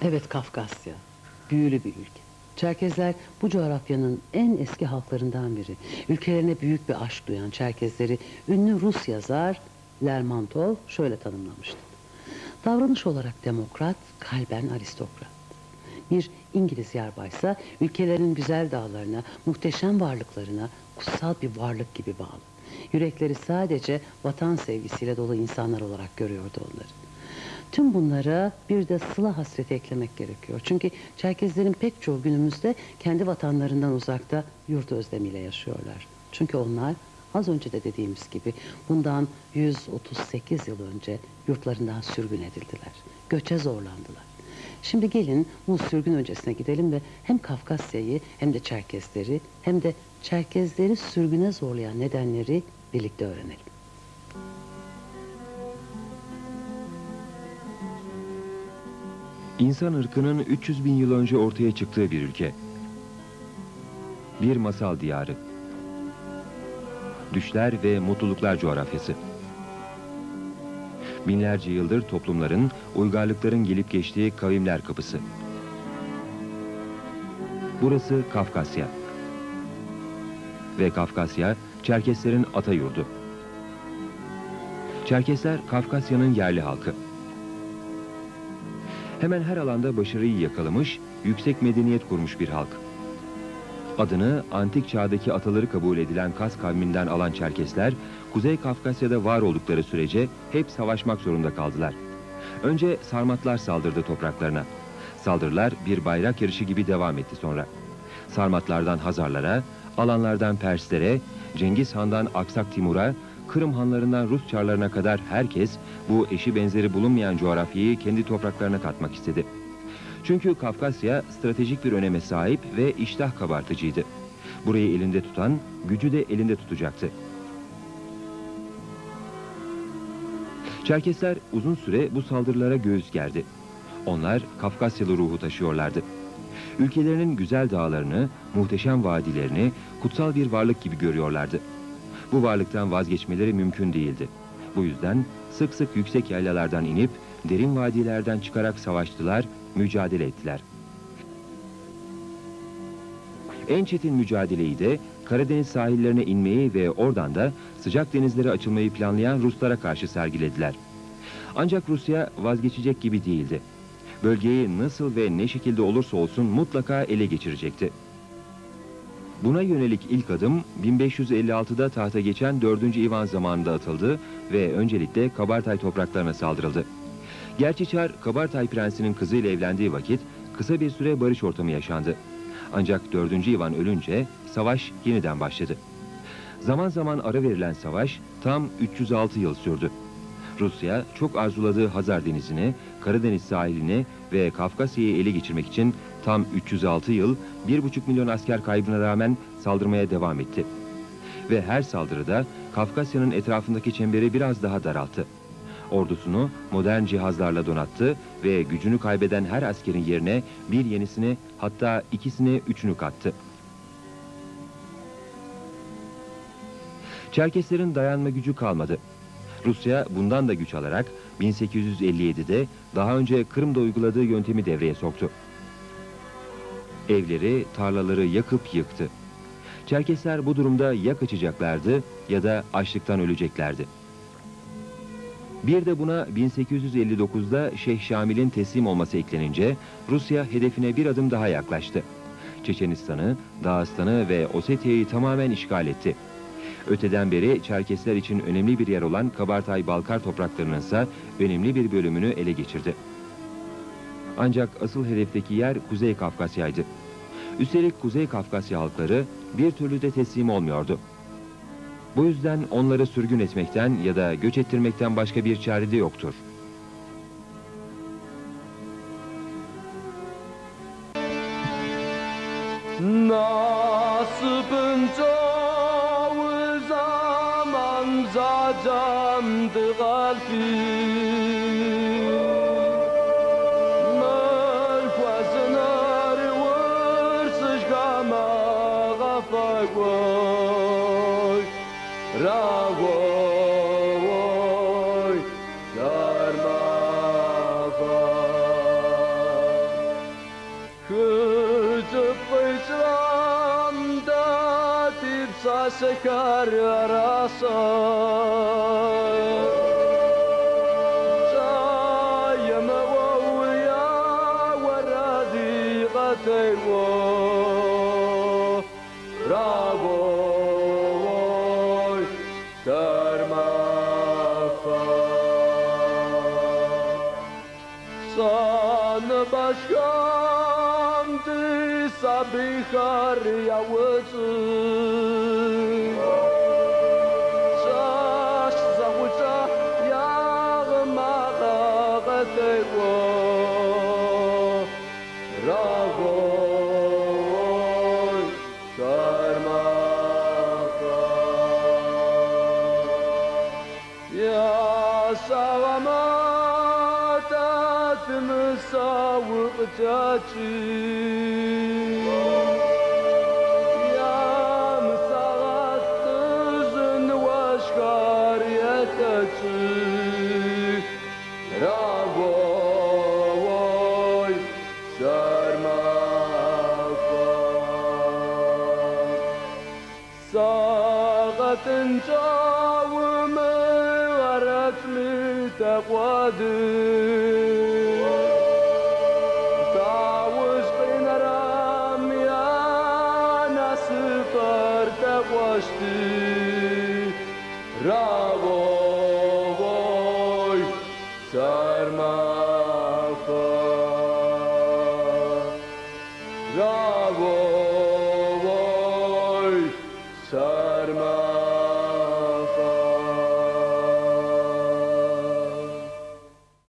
Evet, Kafkasya. Büyülü bir ülke. Çerkezler bu coğrafyanın en eski halklarından biri. Ülkelerine büyük bir aşk duyan Çerkezleri ünlü Rus yazar Lermontov şöyle tanımlamıştı. Davranış olarak demokrat, kalben aristokrat. Bir İngiliz yarbaysa ülkelerin güzel dağlarına, muhteşem varlıklarına kutsal bir varlık gibi bağlı. Yürekleri sadece vatan sevgisiyle dolu insanlar olarak görüyordu onları. Tüm bunlara bir de sıla hasreti eklemek gerekiyor. Çünkü Çerkezlerin pek çoğu günümüzde kendi vatanlarından uzakta yurt özlemiyle yaşıyorlar. Çünkü onlar az önce de dediğimiz gibi bundan 138 yıl önce yurtlarından sürgün edildiler. Göçe zorlandılar. Şimdi gelin bu sürgün öncesine gidelim ve hem Kafkasya'yı hem de Çerkezleri hem de Çerkezleri sürgüne zorlayan nedenleri birlikte öğrenelim. İnsan ırkının 300 bin yıl önce ortaya çıktığı bir ülke. Bir masal diyarı. Düşler ve mutluluklar coğrafyası. Binlerce yıldır toplumların, uygarlıkların gelip geçtiği kavimler kapısı. Burası Kafkasya. Ve Kafkasya, Çerkeslerin ata yurdu. Çerkesler, Kafkasya'nın yerli halkı. Hemen her alanda başarıyı yakalamış, yüksek medeniyet kurmuş bir halk. Adını antik çağdaki ataları kabul edilen Kas kavminden alan Çerkesler, Kuzey Kafkasya'da var oldukları sürece hep savaşmak zorunda kaldılar. Önce Sarmatlar saldırdı topraklarına. Saldırılar bir bayrak yarışı gibi devam etti sonra. Sarmatlardan Hazarlara, Alanlardan Perslere, Cengiz Han'dan Aksak Timur'a, Kırım Hanlarından Rus Çarlarına kadar herkes bu eşi benzeri bulunmayan coğrafyayı kendi topraklarına katmak istedi. Çünkü Kafkasya stratejik bir öneme sahip ve iştah kabartıcıydı. Burayı elinde tutan, gücü de elinde tutacaktı. Çerkesler uzun süre bu saldırılara göğüs gerdi. Onlar Kafkasyalı ruhu taşıyorlardı. Ülkelerinin güzel dağlarını, muhteşem vadilerini kutsal bir varlık gibi görüyorlardı. Bu varlıktan vazgeçmeleri mümkün değildi. Bu yüzden sık sık yüksek yaylalardan inip derin vadilerden çıkarak savaştılar, mücadele ettiler. En çetin mücadeleyi de Karadeniz sahillerine inmeyi ve oradan da sıcak denizlere açılmayı planlayan Ruslara karşı sergilediler. Ancak Rusya vazgeçecek gibi değildi. Bölgeyi nasıl ve ne şekilde olursa olsun mutlaka ele geçirecekti. Buna yönelik ilk adım 1556'da tahta geçen 4. İvan zamanında atıldı ve öncelikle Kabartay topraklarına saldırıldı. Gerçi Çar, Kabartay prensinin kızıyla evlendiği vakit kısa bir süre barış ortamı yaşandı. Ancak 4. İvan ölünce savaş yeniden başladı. Zaman zaman ara verilen savaş tam 306 yıl sürdü. Rusya çok arzuladığı Hazar Denizi'ni, Karadeniz sahilini ve Kafkasya'yı ele geçirmek için tam 306 yıl, 1,5 milyon asker kaybına rağmen saldırmaya devam etti. Ve her saldırıda Kafkasya'nın etrafındaki çemberi biraz daha daralttı. Ordusunu modern cihazlarla donattı ve gücünü kaybeden her askerin yerine bir yenisini, hatta ikisini, üçünü kattı. Çerkeslerin dayanma gücü kalmadı. Rusya bundan da güç alarak 1857'de daha önce Kırım'da uyguladığı yöntemi devreye soktu. Evleri, tarlaları yakıp yıktı. Çerkesler bu durumda ya kaçacaklardı ya da açlıktan öleceklerdi. Bir de buna 1859'da Şeyh Şamil'in teslim olması eklenince Rusya hedefine bir adım daha yaklaştı. Çeçenistan'ı, Dağıstan'ı ve Osetya'yı tamamen işgal etti. Öteden beri Çerkesler için önemli bir yer olan Kabartay-Balkar topraklarının ise önemli bir bölümünü ele geçirdi. Ancak asıl hedefteki yer Kuzey Kafkasya'ydı. Üstelik Kuzey Kafkasya halkları bir türlü de teslim olmuyordu. Bu yüzden onları sürgün etmekten ya da göç ettirmekten başka bir çare de yoktur. Nasibince zaman zacandı kalbi. Ragoy, شکر راسا جایم و یا وردی قطعی و راوی کرمافا سان başkan sabihar yavuzı şaş zavuca yağmağa gatevo ragoy karmaka ya savamat musawq caci Ragoy sarmaka Sağatın çavımı aratlı takvadır Tavuş kınaram ya nasıfar takvaştı Ragoy sarmaka